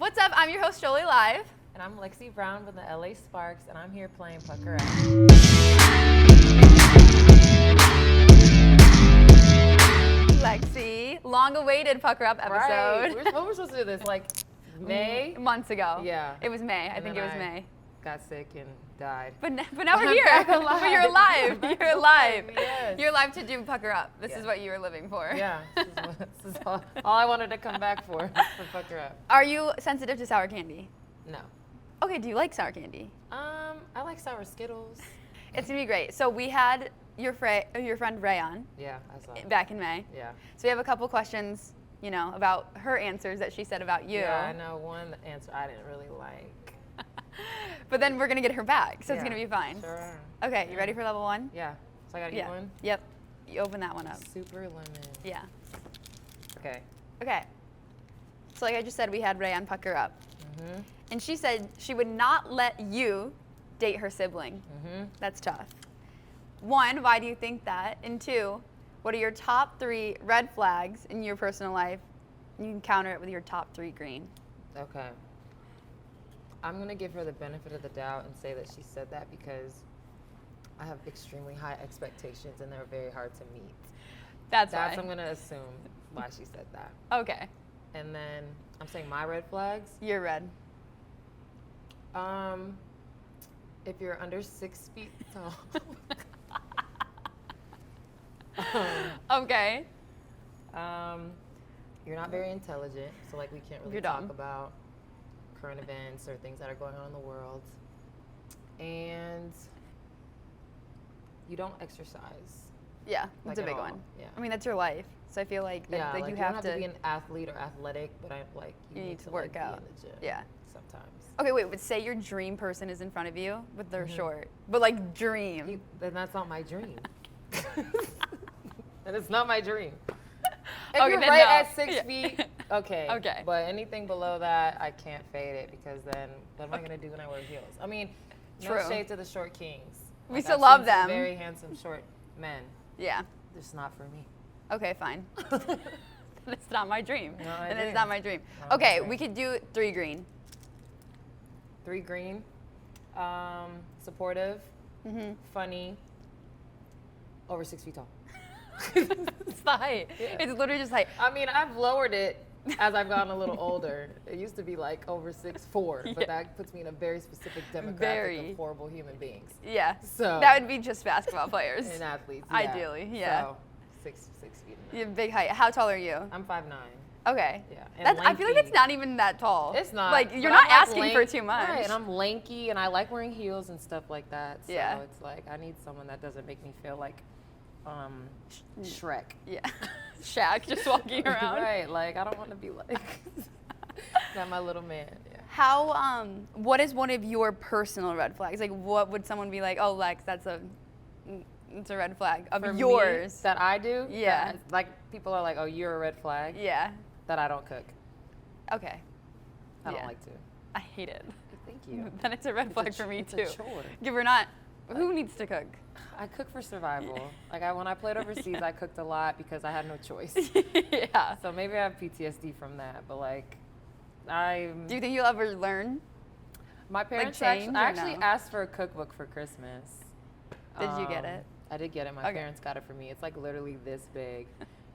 What's up? I'm your host, Jolie Live. And I'm Lexie Brown with the LA Sparks, and I'm here playing Pucker Up. Lexie, long-awaited Pucker Up episode. Right. When were we supposed to do this? Like May? Months ago. Yeah. It was May. I think it was May. Got sick and died. But now we're here. Back alive. But you're alive. You're alive. Yes. You're alive to do Pucker Up. This is what you were living for. Yeah. This is all I wanted to come back for Pucker Up. Are you sensitive to sour candy? No. Okay, do you like sour candy? I like sour Skittles. It's gonna be great. So we had your friend Ray on. Yeah, I saw. Back in May. Yeah. So we have a couple questions, about her answers that she said about you. Yeah, I know one answer I didn't really like. But then we're gonna get her back, so it's Yeah, gonna be fine. Sure. Okay, you ready for level 1? Yeah. So I gotta eat one? Yep. You open that one up. Super lemon. Yeah. Okay. Okay. So like I just said, we had Ray on Pucker Up. Mm-hmm. And she said she would not let you date her sibling. Mm-hmm. That's tough. 1, why do you think that? And 2, what are your top 3 red flags in your personal life? You can counter it with your top 3 green. Okay. I'm going to give her the benefit of the doubt and say that she said that because I have extremely high expectations and they're very hard to meet. That's why. I'm going to assume why she said that. Okay. And then I'm saying my red flags. You're red. If you're under 6 feet tall. Okay. You're not very intelligent, so like we can't really You're talk dumb. about current events or things that are going on in the world. And you don't exercise. Yeah, Like that's a at big all. one. Yeah. I mean, that's your life. So I feel like, that, Like you don't have have to be an athlete or athletic, but you need to work like, out. Be in the gym Yeah. sometimes. Okay, wait, but say your dream person is in front of you, but they're Mhm. short. But like dream. Then that's not my dream. And it's not my dream. If Okay, you're then right no. at 6 Yeah. feet, okay. Okay. But anything below that, I can't fade it because then what am I gonna do when I wear heels? I mean, True. no shade to the short kings. We Like, still I've love seen some them. Very handsome short men. Yeah. Just not for me. Okay, fine. It's not my dream. Not my And dream. it's not my dream. Not my Okay, dream. we could do 3 green. 3 green, supportive, Mm-hmm. funny, over 6 feet tall. It's the height. Yeah. It's literally just height. I mean, I've lowered it as I've gotten a little older. It used to be like over 6'4", but Yeah. that puts me in a very specific demographic Very. of horrible human beings Yeah. So- that would be just basketball players. and athletes. Yeah. Ideally, yeah. So 6 feet. You have big height. How tall are you? I'm 5'9". Okay. Yeah. And I feel like lanky. that's not even that tall. It's not. Like, you're but not I'm, like, asking for too much. Right, and I'm lanky, and I like wearing heels and stuff like that. So Yeah. it's like I need someone that doesn't make me feel like Shrek. Yeah. Shaq just walking around. Right, like I don't want to be like that my little man. Yeah. How, what is one of your personal red flags? Like, what would someone be like, oh, Lex, it's a red flag of For me, yours? that I do. Yeah. that, like people are like, oh, you're a red flag. Yeah. That I don't cook. Okay. I Yeah. don't like to. I hate it. Thank you. Then it's a red It's flag a for me it's too. A chore. Give or not. Who needs to cook? I cook for survival. Like when I played overseas, I cooked a lot because I had no choice. Yeah. So maybe I have PTSD from that, but like, Do you think you'll ever learn? my parents change or actually no? asked for a cookbook for Christmas. Did you get it? I did get it. My Okay. parents got it for me. It's like literally this big.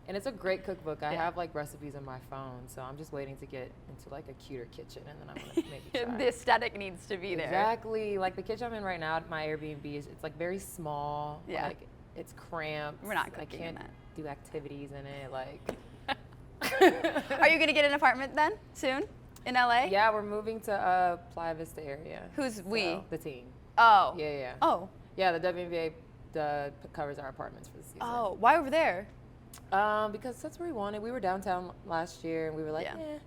And it's a great cookbook. I Yeah. have like recipes on my phone, so I'm just waiting to get into like a cuter kitchen, and then I'm gonna maybe try. The aesthetic needs to be there. Exactly. Like the kitchen I'm in right now at my Airbnb it's like very small. Yeah. Like it's cramped. We're not I cooking in can't that. do activities in it. Like. Are you gonna get an apartment then soon in LA? Yeah, we're moving to Playa Vista area. Who's we? So, the team. Oh. Yeah. Oh. Yeah, the WNBA covers our apartments for the season. Oh. Why over there? Because that's where we wanted. We were downtown last year, and we were like, Yeah. eh.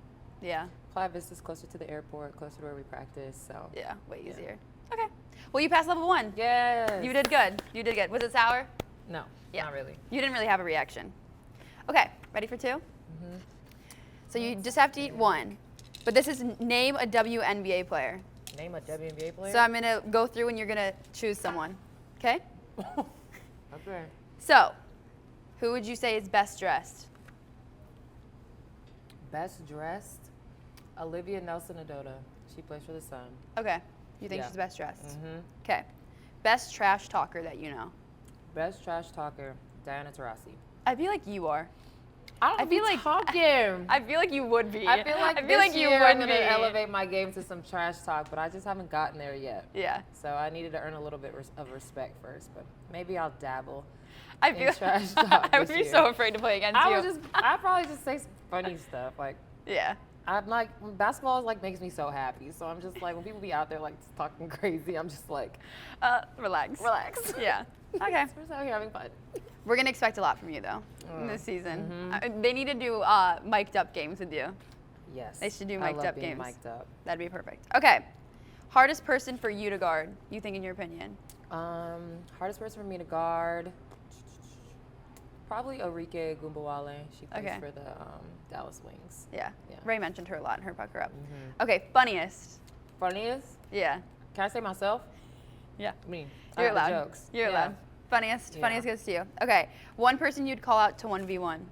Yeah. Playa Vista's closer to the airport, closer to where we practice. So. Yeah. Way Yeah. easier. Okay. Well, you passed level 1. Yes. You did good. You did good. Was it sour? No. Yeah. Not really. You didn't really have a reaction. Okay. Ready for 2? Mm-hmm. So you just have to eat 1. But this is name a WNBA player. Name a WNBA player. So I'm going to go through and you're going to choose someone. Okay? Okay. So, who would you say is best dressed? Best dressed. Olivia Nelson-Adota. She plays for the Sun. Okay. You think Yeah. she's best dressed? Mm-hmm. Okay. Best trash talker that you know? Best trash talker, Diana Taurasi. I feel like you are. I feel like- talking. I feel like you would be. I feel like this you year would I'm gonna be. elevate my game to some trash talk, but I just haven't gotten there yet. Yeah. So I needed to earn a little bit of respect first, but maybe I'll dabble. I feel in trash talk I would this be year. so afraid to play against you. I'd probably just say some funny stuff. Like, Yeah. I'm like, basketball is like makes me so happy. So I'm just like, when people be out there like talking crazy, I'm just like, Relax. relax. Yeah. Okay. We're just out here having fun. We're gonna expect a lot from you though in this season. Mhm. They need to do mic'd up games with you. Yes. They should do I mic'd love up being games. mic'd up. That'd be perfect. Okay. Hardest person for you to guard, you think, in your opinion? Hardest person for me to guard, probably Orike Gumbawale. She plays Okay. for the Dallas Wings. Yeah. Yeah. Ray mentioned her a lot in her pucker up. Mhm. Okay. Funniest. Funniest? Yeah. Can I say myself? Yeah. Me. You're I have the allowed. jokes. You're Yeah. allowed. Funniest. Yeah. Funniest goes to you. Okay. One person you'd call out to 1v1.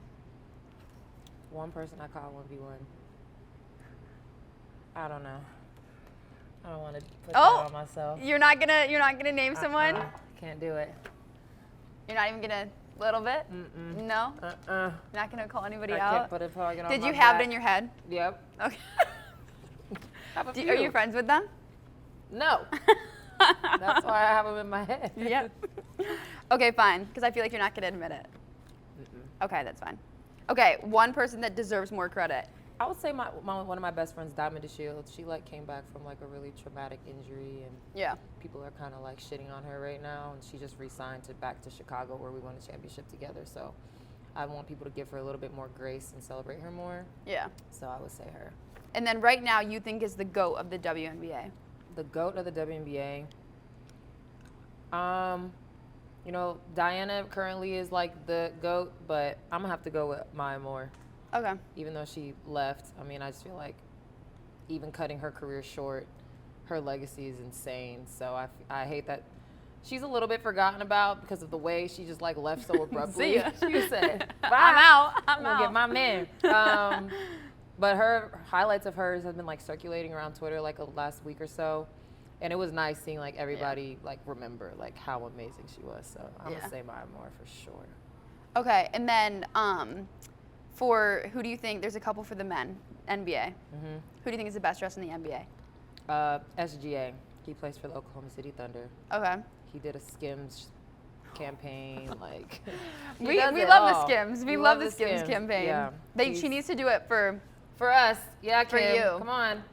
One person I call 1v1. I don't know. I don't want to put Oh! that on myself. You're not gonna name someone. Can't do it. You're not even gonna little bit. Mm-mm. No. Uh-uh. Not gonna call anybody I out. can't put a target on Did my you have back. it in your head? Yep. Okay. Have a Are few. you friends with them? No. That's why I have them in my head. Yeah. Okay, fine. Because I feel like you're not gonna admit it. Mm-mm. Okay, that's fine. Okay, one person that deserves more credit. I would say one of my best friends, Diamond DeShield. She came back from a really traumatic injury, and Yeah. people are kind of shitting on her right now. And she just re-signed back to Chicago, where we won a championship together. So I want people to give her a little bit more grace and celebrate her more. Yeah. So I would say her. And then right now, you think is the GOAT of the WNBA. The GOAT of the WNBA. Diana currently is the GOAT, but I'm gonna have to go with Maya Moore. Okay. Even though she left, I just feel like even cutting her career short, her legacy is insane. So I hate that she's a little bit forgotten about because of the way she just left so abruptly. See ya. She said, "Bye, I'm out. I'm gonna get my man." But her highlights of hers have been circulating around Twitter the last week or so, and it was nice seeing everybody remember how amazing she was. So I'm Yeah. gonna say Maya Moore for sure. Okay, and then for who do you think? There's a couple for the men, NBA. Mm-hmm. Who do you think is the best dressed in the NBA? SGA. He plays for the Oklahoma City Thunder. Okay. He did a Skims campaign. He We does it love the all. Skims. We We love the Skims campaign. Yeah. She needs to do it for us. Yeah, For Kim. you. Come on.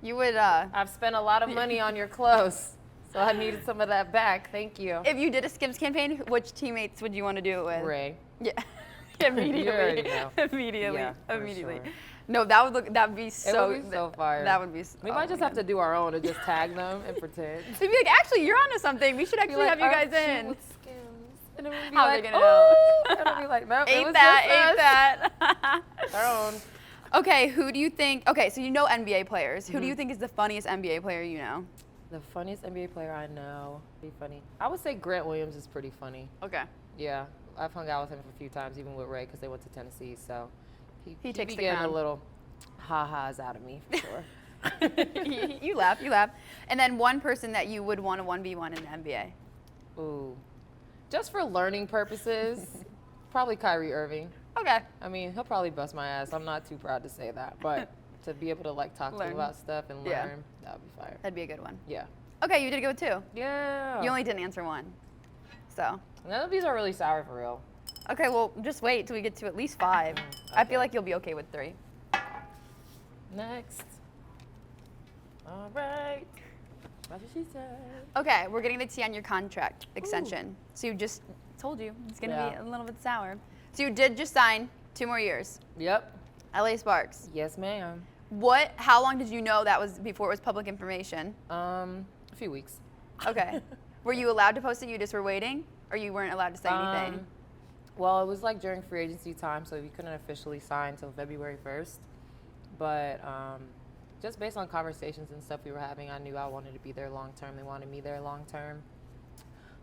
you would I've spent a lot of money on your clothes, so I needed some of that back. Thank you. if you did a Skims campaign, which teammates would you want to do it with? Ray. Yeah. Immediately. You already know. Immediately. Yeah, for Immediately. sure. No, that'd be so. It would be so fire. That would be. We might just have to do our own and just tag them and pretend. So be like, actually, you're onto something. We should actually have you guys in. And then we'd be How are they like, gonna oh, and I'll be like, nope, it Ate was that. just Ate us. that. Our own. Okay, who do you think? Okay, so you know NBA players. Who do you Mm-hmm. think is the funniest NBA player you know? The funniest NBA player I know. Be funny. I would say Grant Williams is pretty funny. Okay. Yeah, I've hung out with him a few times, even with Ray, because they went to Tennessee. So He takes be the getting crown. a little ha-has out of me for sure. you laugh. And then one person that you would want to 1v1 in the NBA. Ooh, just for learning purposes, probably Kyrie Irving. Okay. He'll probably bust my ass. I'm not too proud to say that, but to be able to talk to Learn. him about stuff and Yeah. learn, that would be fire. That'd be a good one. Yeah. Okay, you did good with two. Yeah. You only didn't answer one. So. None of these are really sour for real. Okay, well, just wait till we get to at least 5. I Okay. feel like you'll be okay with 3. Next. All right. That's what she said. Okay, we're getting the tea on your contract extension. So you just told you it's going to Yeah. be a little bit sour. So you did just sign 2 more years. Yep. LA Sparks. Yes, ma'am. How long did you know that was before it was public information? A few weeks. Okay. Were you allowed to post it? You just were waiting? Or you weren't allowed to say anything? Well, it was during free agency time, so we couldn't officially sign until February 1st. But just based on conversations and stuff we were having, I knew I wanted to be there long term. They wanted me there long term.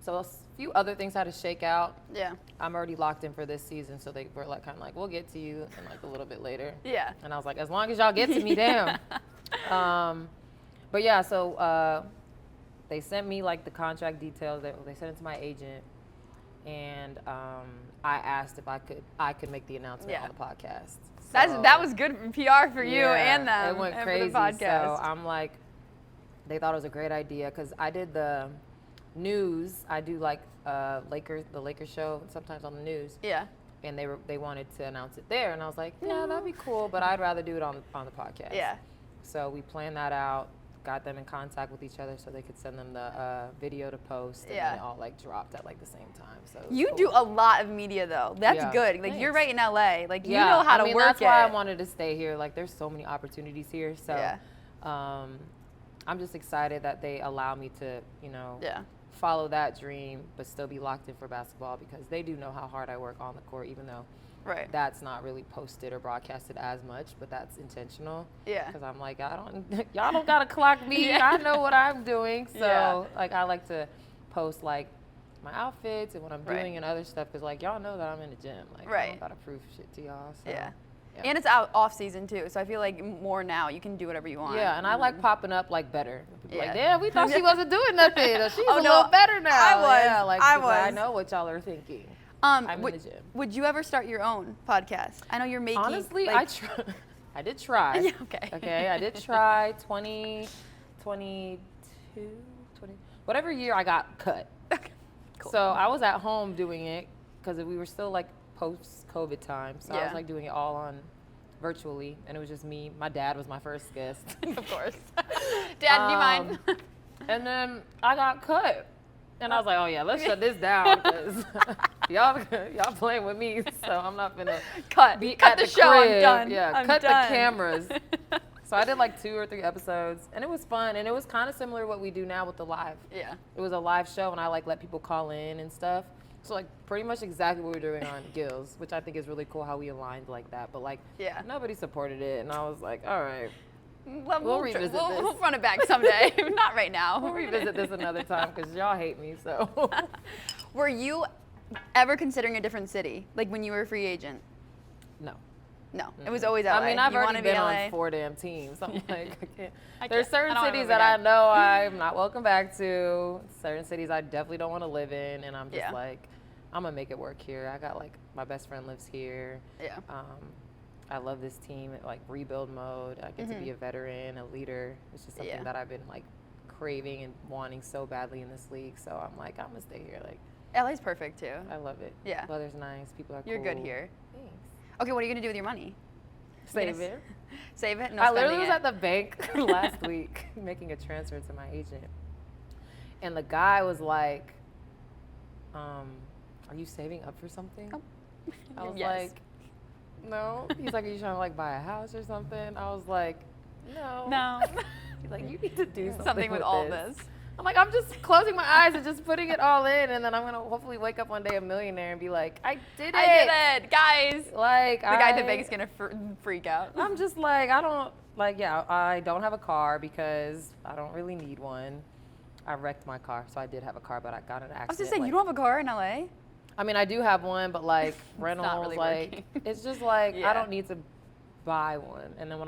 So a few other things had to shake out. Yeah. I'm already locked in for this season, so they were like kind of like, we'll get to you in like a little bit later. Yeah. And I was like, as long as y'all get to me, damn. But yeah, so they sent me like the contract details. They sent it to my agent, and I asked if I could make the announcement on the podcast. That was good PR for you and them. It went crazy. For the podcast. So I'm like, they thought it was a great idea because I did the news. I do like the Lakers show sometimes on the news. Yeah. And they wanted to announce it there, and I was like, yeah, that'd be cool, but I'd rather do it on the podcast. Yeah. So we planned that out, got them in contact with each other so they could send them the video to post, and then it all like dropped at like the same time. So you cool. do a lot of media though. That's good. Like you're right in LA. Like you know how to work that's why I wanted to stay here. Like there's so many opportunities here. So I'm just excited that they allow me to, follow that dream, but still be locked in for basketball because they do know how hard I work on the court, even though that's not really posted or broadcasted as much, but that's intentional. Yeah. Because I'm like, y'all don't gotta clock me. I know what I'm doing. So like I like to post like my outfits and what I'm doing and other stuff because like y'all know that I'm in the gym. Like I don't gotta prove shit to y'all. So. Yeah. And it's out off season too, so I feel like more now you can do whatever you want. Yeah, and I like popping up like better. Like, damn, we thought she wasn't doing nothing. She's a little better now. I was. Yeah, like I know what y'all are thinking. I'm in the gym. Would you ever start your own podcast? I know you're making. Honestly, I did try. Yeah, okay. Okay, I did try 2022, whatever year I got cut. Okay, cool. So I was at home doing it because we were still like post-COVID time. So I was like doing it all on virtually, and it was just me. My dad was my first guest. Of course. Dad, do you mind? And then I got cut. And I was like, oh yeah, let's shut this down because y'all playing with me, so I'm not gonna cut the show. Crib. I'm done. Yeah, cut the cameras. So I did like 2 or 3 episodes, and it was fun, and it was kind of similar to what we do now with the live. Yeah. It was a live show, and I like let people call in and stuff. So like pretty much exactly what we're doing on Gills, which I think is really cool how we aligned like that. But like nobody supported it, and I was like, all right. We'll revisit this. We'll run it back someday. Not right now. We'll revisit this another time because y'all hate me. So, were you ever considering a different city, like when you were a free agent? No. No, it was always LA. I mean, I've already been on 4 damn teams. I'm like, I can't. There's certain cities that I know I'm not welcome back to. Certain cities I definitely don't want to live in, and I'm just like, I'm gonna make it work here. I got like my best friend lives here. Yeah. I love this team, like rebuild mode. I get to be a veteran, a leader. It's just something that I've been like craving and wanting so badly in this league. So I'm like, I'm gonna stay here. Like, LA's perfect too. I love it. Yeah. Weather's nice. People are cool. You're good here. Thanks. Okay, what are you gonna do with your money? Save it. Save it? No, I literally was at the bank last week making a transfer to my agent, and the guy was like, "Are you saving up for something?" Oh. I was like, no. He's like, are you trying to like buy a house or something? I was like, no. He's like, you need to do something with all this. I'm like, I'm just closing my eyes and just putting it all in, and then I'm gonna hopefully wake up one day a millionaire and be like, I did it, guys. Like the guy at the bank is gonna freak out. I'm just like, I don't have a car because I don't really need one. I wrecked my car, so I did have a car, but I got in an accident. I was just saying, you don't have a car in LA? I mean, I do have one, but like rentals, really like it's just like I don't need to buy one. And then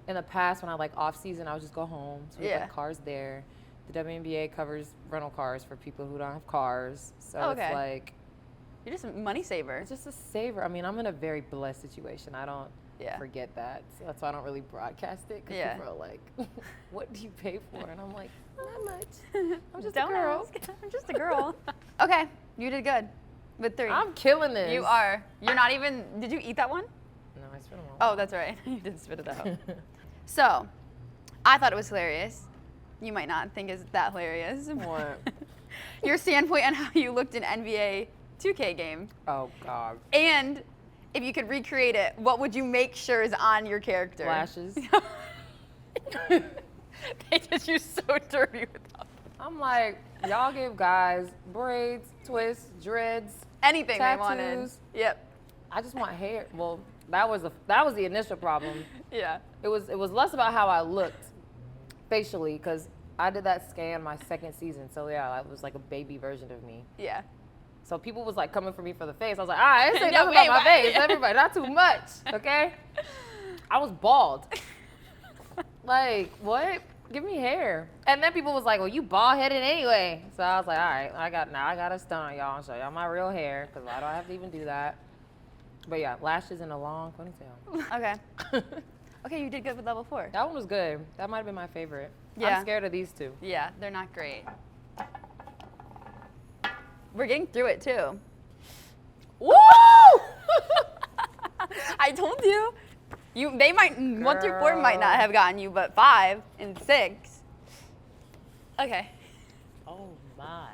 in the past, when I like off season, I would just go home. So we have cars there. The WNBA covers rental cars for people who don't have cars. So it's like you're just a money saver. It's just a saver. I mean, I'm in a very blessed situation. I don't forget that. So that's why I don't really broadcast it because people are like, "What do you pay for?" And I'm like, "Not much. I'm just a girl. I'm just a girl." Okay, you did good. With 3. I'm killing this. You are. You're not even. Did you eat that one? No, I spit them all. Oh, that's right. You did spit it out. So, I thought it was hilarious. You might not think it's that hilarious. What? Your standpoint on how you looked in NBA 2K game. Oh God. And if you could recreate it, what would you make sure is on your character? Lashes. They did you so dirty with that. I'm like, y'all give guys braids, twists, dreads, anything tattoos. They wanted. Yep. I just want hair. Well, that was the initial problem. Yeah. It was less about how I looked facially, because I did that scan my second season, so yeah, that was like a baby version of me. Yeah. So people was like coming for me for the face. I was like, all right, this ain't No, nothing wait, about my what? face. Everybody, not too much, okay? I was bald. Like, what? Give me hair. And then people was like, well, you bald headed anyway. So I was like, all right, I got a stunt on y'all and show y'all my real hair, because why do I have to even do that? But yeah, lashes in a long ponytail. Okay. Okay, you did good with level 4. That one was good. That might have been my favorite. Yeah. I'm scared of these two. Yeah, they're not great. We're getting through it too. Woo! I told you. They might 1 through 4 might not have gotten you, but 5 and 6. Okay. Oh my.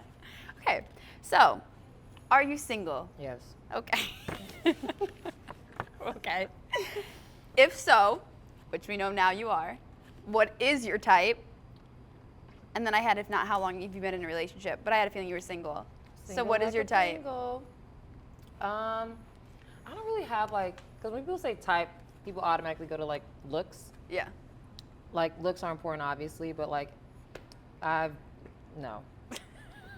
Okay. So, are you single? Yes. Okay. Okay. If so, which we know now you are, what is your type? And then I had, if not, how long have you been in a relationship? But I had a feeling you were single. So what is your type? Single. I don't really have like, because when people say type, people automatically go to like looks. Yeah. Like looks are important, obviously, but like, no.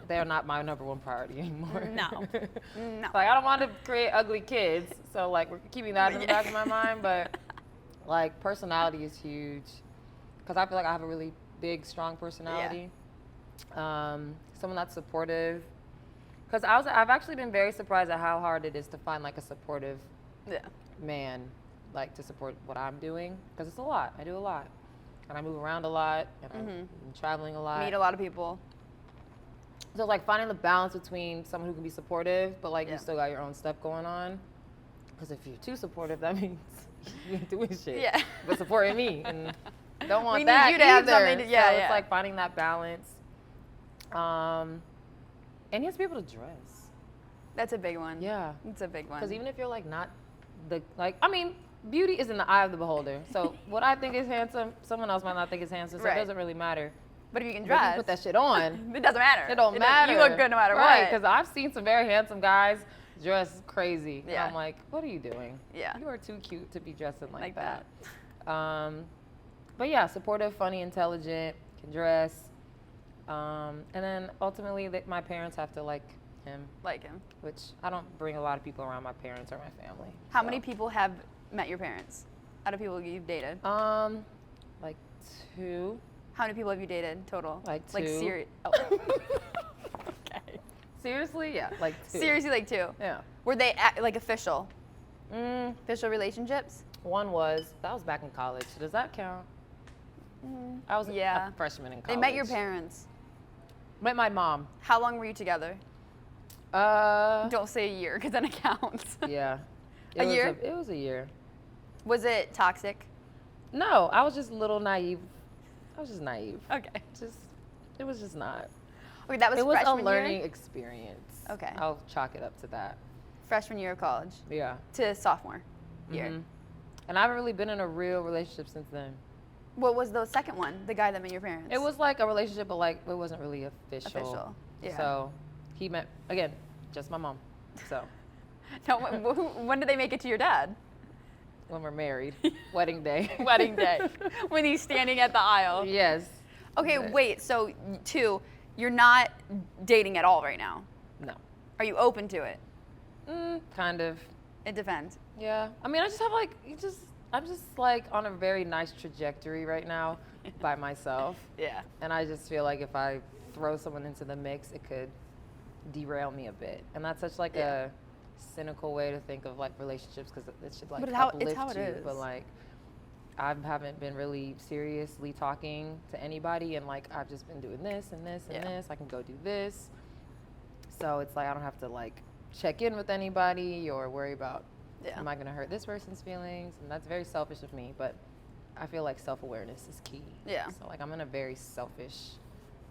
They're not my number one priority anymore. No. No. Like, I don't want to create ugly kids, so like we're keeping that in the back of my mind. But like personality is huge, because I feel like I have a really big, strong personality. Someone that's supportive. Because I've actually been very surprised at how hard it is to find like a supportive man, like to support what I'm doing, because it's a lot. I do a lot, and I move around a lot, and I'm traveling a lot. Meet a lot of people. So like finding the balance between someone who can be supportive, but like you still got your own stuff going on. Because if you're too supportive, that means you ain't doing shit. Yeah. But supporting me, and don't want We need that you to have either. something to- yeah, so yeah. it's like finding that balance. And you have to be able to dress. That's a big one. Yeah. It's a big one. Because even if you're like not I mean, beauty is in the eye of the beholder. So what I think is handsome, someone else might not think is handsome. So Right. it doesn't really matter. But if you can But if dress, you put that shit on. it doesn't matter. It don't matter. You look good no matter right, what. because I've seen some very handsome guys dress crazy. Yeah. And I'm like, what are you doing? Yeah. You are too cute to be dressing like that. But yeah, supportive, funny, intelligent, can dress. And then ultimately, my parents have to like him, Like him. which I don't bring a lot of people around my parents or my family. How so. many people have met your parents? Out of people you've dated? Like 2. How many people have you dated total? Like Like 2. Oh. Okay. Seriously? Yeah, like 2. Seriously, like 2. Yeah. Were they like official? Official relationships? One that was back in college. Does that count? I was Yeah. a freshman in college. They met your parents. Met my mom. How long were you together? Yeah. Don't say a year, because then it counts. It A was year? It was a year. Was it toxic? No, I was just a little naive. I was just naive. Okay. It was just not. Okay, that was It was a freshman learning year? experience. Okay. I'll chalk it up to that. Freshman year of college Yeah. to sophomore year. Mhm. And I haven't really been in a real relationship since then. What was the second one? The guy that met your parents? It was like a relationship, but like it wasn't really official. Official, yeah. So he met, again, just my mom. So No, when did they make it to your dad? when we're married, wedding day. Wedding day. When he's standing at the aisle. Yes. Okay, But- wait. So 2, you're not dating at all right now. No. Are you open to it? Kind of. It depends. Yeah. I mean, I just have like, I'm just like on a very nice trajectory right now by myself. Yeah. And I just feel like if I throw someone into the mix, it could derail me a bit. And that's such like a cynical way to think of like relationships, because it should like But uplift it's how it you. is. But like, I haven't been really seriously talking to anybody, and like I've just been doing this and this and this. I can go do this. So it's like I don't have to like check in with anybody or worry about am I going to hurt this person's feelings? And that's very selfish of me, but I feel like self-awareness is key. Yeah. So like I'm in a very selfish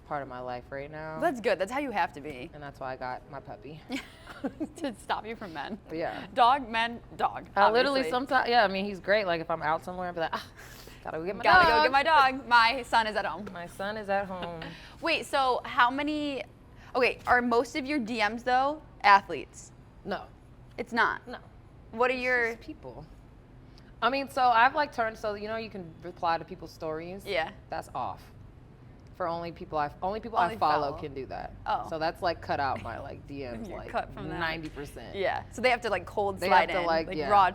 part of my life right now. That's good. That's how you have to be. And that's why I got my puppy. To stop you from men. But yeah. Dog, men, dog. I literally obviously. sometimes, I mean, he's great. Like if I'm out somewhere, I'll be like, gotta go get my Gotta dog. go get my dog. My son is at home. My son is at home. Wait, so how many, okay, are most of your DMs though athletes? No. It's not. No. What are It's your, just people. I mean, so I've like turned, so you know you can reply to people's stories? Yeah. That's off For only people I Only follow follow. can do that. Oh. So that's like cut out my like DMs You're like cut from that. 90%. Yeah. So they have to like cold They slide have to, in, like, yeah. raw,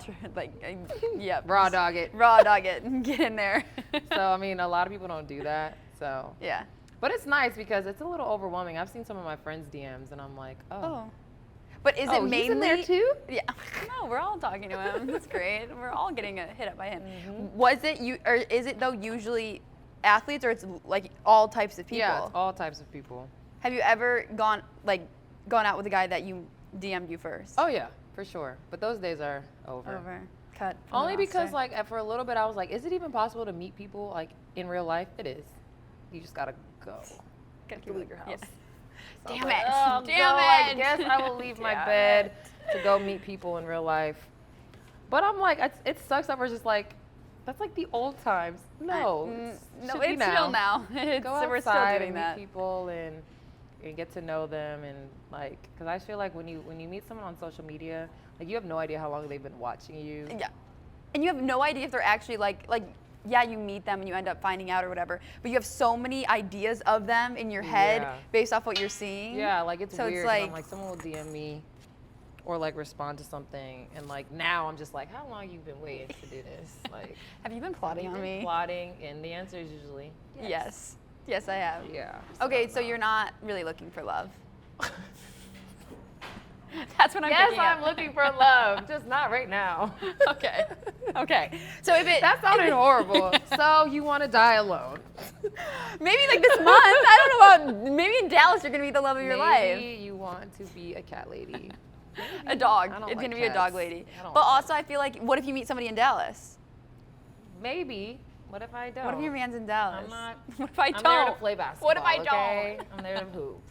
yep. Raw dog it. Raw dog it and get in there. So I mean, a lot of people don't do that. So. Yeah. But it's nice because it's a little overwhelming. I've seen some of my friends' DMs and I'm like, oh. Oh. But is Oh, it he's mainly in there too? Yeah. No, we're all talking to him. That's great. We're all getting hit up by him. Mm-hmm. Was it you, or is it though usually athletes, or it's like all types of people? Yeah, it's all types of people. Have you ever gone out with a guy that you DM'd you first? Oh yeah, for sure. But those days are over. Over. Cut. from Only the because roster. like for a little bit I was like, is it even possible to meet people like in real life? It is. You just gotta go. Gotta to leave your house. Yeah. So I was Damn like, it. oh, Damn no, it. I guess I will leave my Damn bed it. to go meet people in real life. But I'm like, it sucks that we're just like, that's like the old times. No, No, should be it's still now. Go So we're still outside doing and that. meet people and get to know them and like, because I feel like when you meet someone on social media, like you have no idea how long they've been watching you. Yeah. And you have no idea if they're actually like yeah, you meet them and you end up finding out or whatever, but you have so many ideas of them in your head Yeah. based off what you're seeing. Yeah, like it's So it's weird. 'Cause like- I'm like, someone will DM me or like respond to something, and like now I'm just like, how long you been waiting to do this? Like, Have you been plotting you've on been me? plotting, and the answer is usually Yes. Yes, I have. Yeah. Okay, so you're not really looking for love. That's what I'm Yes, picking I'm up. looking for love, just not right now. Okay. Okay. So if it That sounded horrible. So you want to die alone? maybe like this month, I don't know about, maybe in Dallas you're gonna be the love of your life. Maybe you want to be a cat lady. A dog. I don't It's like gonna be a dog cats. lady. I don't But like also I feel like, what if you meet somebody in Dallas? Maybe. What if I don't? What if your man's in Dallas? I'm not. What if I I'm don't? there to play basketball. What if I okay? don't? I'm there to hoop.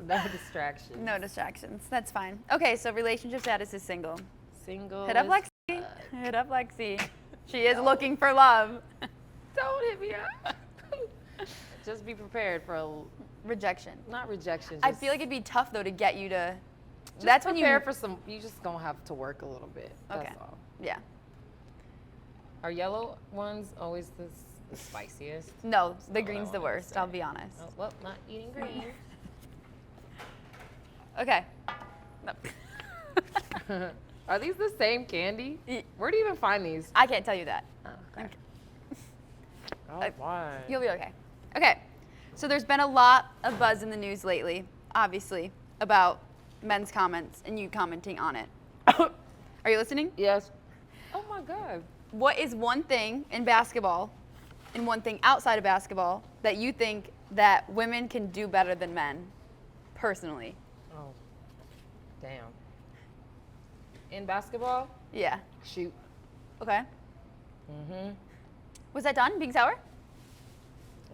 No distractions. No distractions. That's fine. Okay, so relationship status is single. Single. Hit up as Lexie. fuck. Hit up Lexie. She is looking for love. Don't hit me up. Just be prepared for Rejection. not rejection. I just- feel like it'd be tough though to get you to. just That's when you. prepare for some. You just gonna have to work a little bit. That's Okay. all. Yeah. Are yellow ones always the spiciest? No, the what I green's the wanted to worst. I'll say. be honest. Oh, well, not eating green. Okay. No. Are these the same candy? Ye- Where do you even find these? I can't tell you that. Oh, okay. I- why? You'll be okay. Okay. So there's been a lot of buzz in the news lately, obviously, about men's comments and you commenting on it. Are you listening? Yes. Oh my God. What is one thing in basketball and one thing outside of basketball that you think that women can do better than men, personally? Oh, damn. In basketball, Yeah. shoot. Okay. Mm-hmm. Was that done, being sour?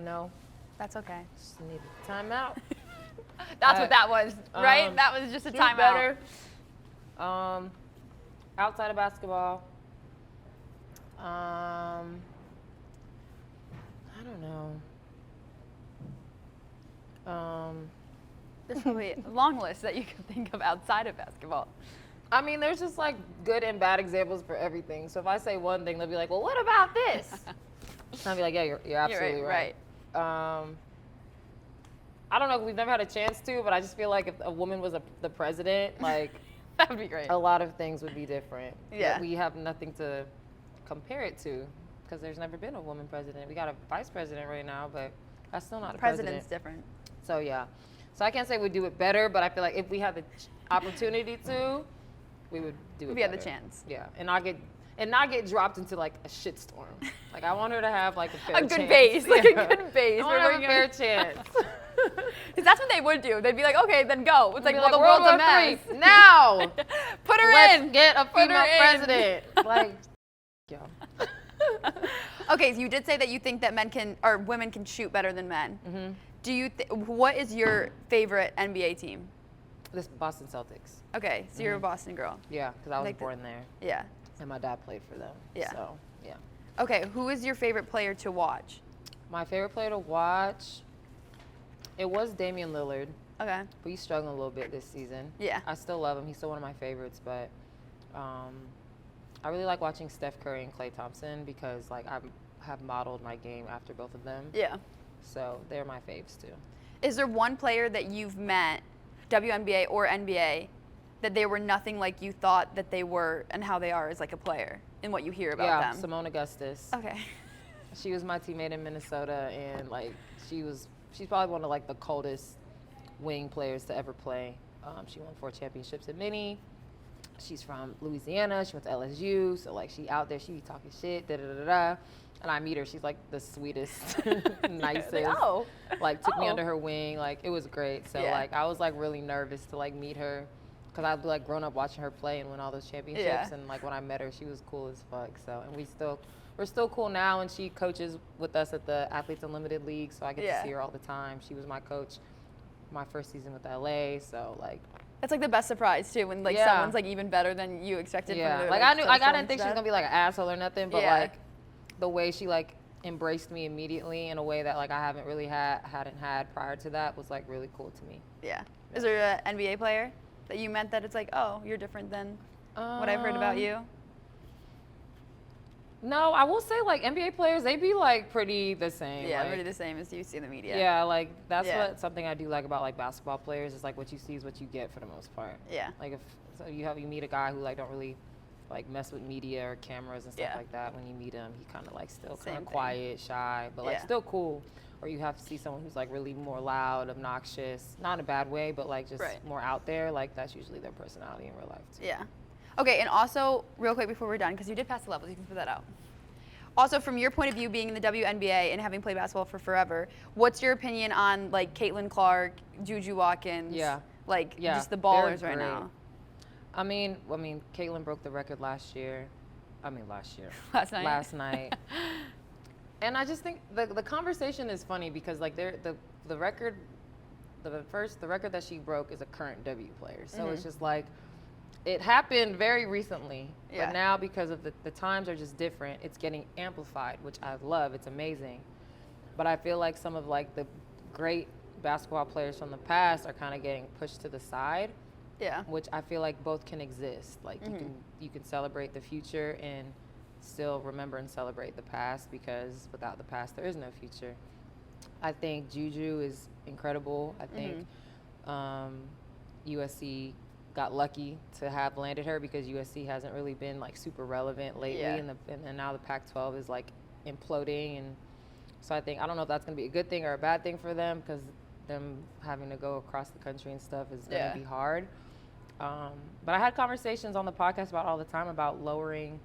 No, That's okay. just need a timeout. That's what that was, right? um, That was just a Do timeout. better. Outside of basketball, I don't know. There's really a long list that you can think of outside of basketball. I mean, there's just like good and bad examples for everything. So if I say one thing, they'll be like, well, what about this? And I'll be like, yeah, you're absolutely right. I don't know, we've never had a chance to, but I just feel like if a woman was the president, like That would be great. a lot of things would be different. Yeah. But we have nothing to compare it to because there's never been a woman president. We got a vice president right now, but that's still not a President's president. different. So yeah. So I can't say we do it better, but I feel like if we had the opportunity to, we would do it If we had the better. chance. Yeah. And not get dropped into like a shitstorm. Like I want her to have like a fair A chance. good base, like a Yeah. good base. I want her to have a fair chance. Because that's what they would do. They'd be like, okay, then go. It's like, Be well, the World world's a War mess. III, now. Put her Let's in. get a Put her female in. president. Like, yo. Okay, so you did say that you think that men can, or women can shoot better than men. Mm-hmm. Do you, what is your favorite NBA team? This Boston Celtics. Okay, so you're a Boston girl. Yeah, because I was Like the- born there, Yeah. and my dad played for them. Yeah. So yeah. Okay, who is your favorite player to watch? My favorite player to watch, it was Damian Lillard, Okay. but he's struggling a little bit this season. Yeah. I still love him. He's still one of my favorites, but I really like watching Steph Curry and Klay Thompson because like I have modeled my game after both of them. Yeah. So they're my faves too. Is there one player that you've met, WNBA or NBA, that they were nothing like you thought that they were and how they are as like a player and what you hear about them? Simone Augustus. Okay. She was my teammate in Minnesota, and like she's probably one of like the coldest wing players to ever play. She won 4 championships at Mini. She's from Louisiana. She went to LSU, so like she out there, she be talking shit, da da da da. And I meet her. She's like the sweetest, nicest. Like took me under her wing. Like it was great. So like I was like really nervous to like meet her, because I'd like grown up watching her play and win all those championships. And like when I met her, she was cool as fuck. So and we're still cool now, and she coaches with us at the Athletes Unlimited League, so I get to see her all the time. She was my coach my first season with LA, so like it's like the best surprise too when like someone's like even better than you expected. Yeah, from like I didn't think she was gonna be like an asshole or nothing, but like the way she like embraced me immediately in a way that like I haven't really hadn't had prior to that was like really cool to me. Yeah. Is there an NBA player that you meant that it's like, oh, you're different than what I've heard about you? No, I will say like NBA players, they be like pretty the same. Yeah, like, pretty the same as you see in the media. Yeah, like that's what something I do like about like basketball players is like what you see is what you get for the most part. Yeah. Like if you meet a guy who like don't really like mess with media or cameras and stuff like that, when you meet him, he kind of like still kind of quiet, shy, but like still cool. Or you have to see someone who's like really more loud, obnoxious, not in a bad way, but like just more out there. Like that's usually their personality in real life too. Yeah. Okay, and also real quick before we're done, because you did pass the levels, you can put that out. Also, from your point of view, being in the WNBA and having played basketball for forever, what's your opinion on like Caitlin Clark, Juju Watkins? Just the ballers right now. I mean, Caitlin broke the record last year. Last night. And I just think the conversation is funny because like the record that she broke is a current W player. So it's just like it happened very recently, but now because of the times are just different, it's getting amplified, which I love. It's amazing. But I feel like some of like the great basketball players from the past are kind of getting pushed to the side. Yeah. Which I feel like both can exist. Like you can celebrate the future and still remember and celebrate the past, because without the past there is no future. I think Juju is incredible. I think USC got lucky to have landed her, because USC hasn't really been like super relevant lately, and now the Pac-12 is like imploding, and so I don't know if that's going to be a good thing or a bad thing for them, because them having to go across the country and stuff is going to be hard. But I had conversations on the podcast all the time about lowering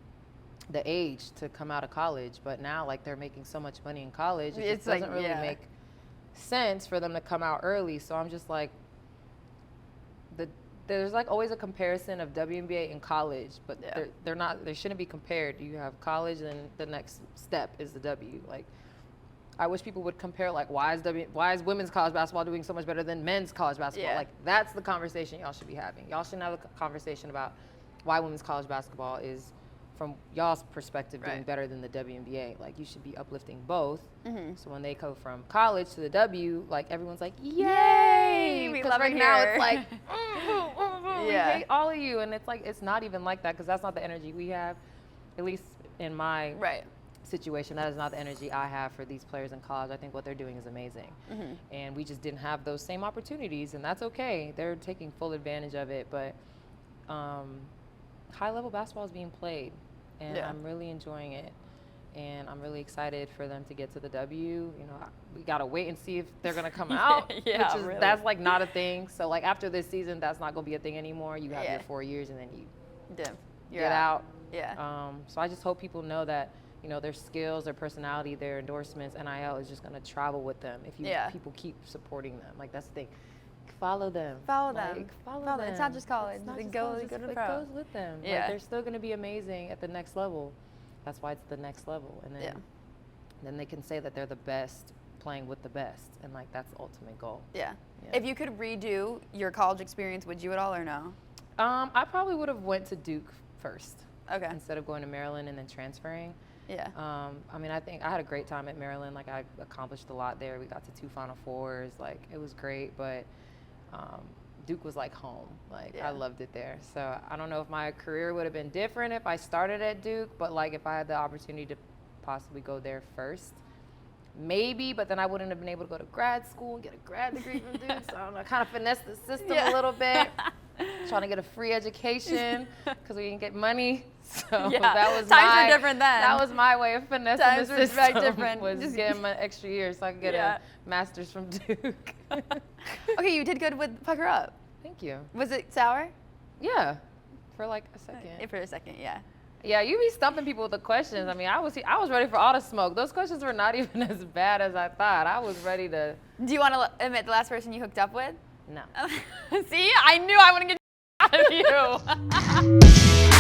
the age to come out of college, but now like they're making so much money in college, it just doesn't really make sense for them to come out early. So I'm just like, there's like always a comparison of WNBA and college, but they're not. They shouldn't be compared. You have college, and the next step is the W. Like, I wish people would compare like why is women's college basketball doing so much better than men's college basketball? Like that's the conversation y'all should be having. Y'all shouldn't have a conversation about why women's college basketball is, from y'all's perspective, doing better than the WNBA. Like you should be uplifting both. So when they go from college to the W, like everyone's like, yay! We love right it now here. it's like, we hate all of you, and it's like it's not even like that, because that's not the energy we have. At least in my situation, that is not the energy I have for these players in college. I think what they're doing is amazing, and we just didn't have those same opportunities, and that's okay. They're taking full advantage of it, but high-level basketball is being played, and I'm really enjoying it, and I'm really excited for them to get to the W. You know, we gotta wait and see if they're gonna come out, that's like not a thing. So like after this season, that's not gonna be a thing anymore. You have your 4 years, and then you get out. So I just hope people know that, you know, their skills, their personality, their endorsements, NIL is just gonna travel with them if people keep supporting them. Like that's the thing. Follow them. Follow them. It's not just college. It goes goes with them. Like, they're still going to be amazing at the next level. That's why it's the next level. And then they can say that they're the best playing with the best. And like that's the ultimate goal. Yeah. If you could redo your college experience, would you at all or no? I probably would have went to Duke first. Okay. Instead of going to Maryland and then transferring. Yeah. I mean, I think I had a great time at Maryland. Like I accomplished a lot there. We got to 2 Final Fours. Like it was great, but Duke was like home. Like I loved it there. So I don't know if my career would have been different if I started at Duke, but like if I had the opportunity to possibly go there first, maybe, but then I wouldn't have been able to go to grad school and get a grad degree from Duke. So I don't know, kind of finesse the system a little bit. Trying to get a free education because we didn't get money. So that was times were different then. That was my way of finessing Times the were system. very different. Was Just getting my extra year so I could get a master's from Duke. Okay, you did good with Pucker Up. Thank you. Was it sour? Yeah, for like a second. For a second, yeah. Yeah, you be stumping people with the questions. I mean, I was ready for all the smoke. Those questions were not even as bad as I thought. I was ready to. Do you want to admit the last person you hooked up with? No. See, I knew I wouldn't get out of you.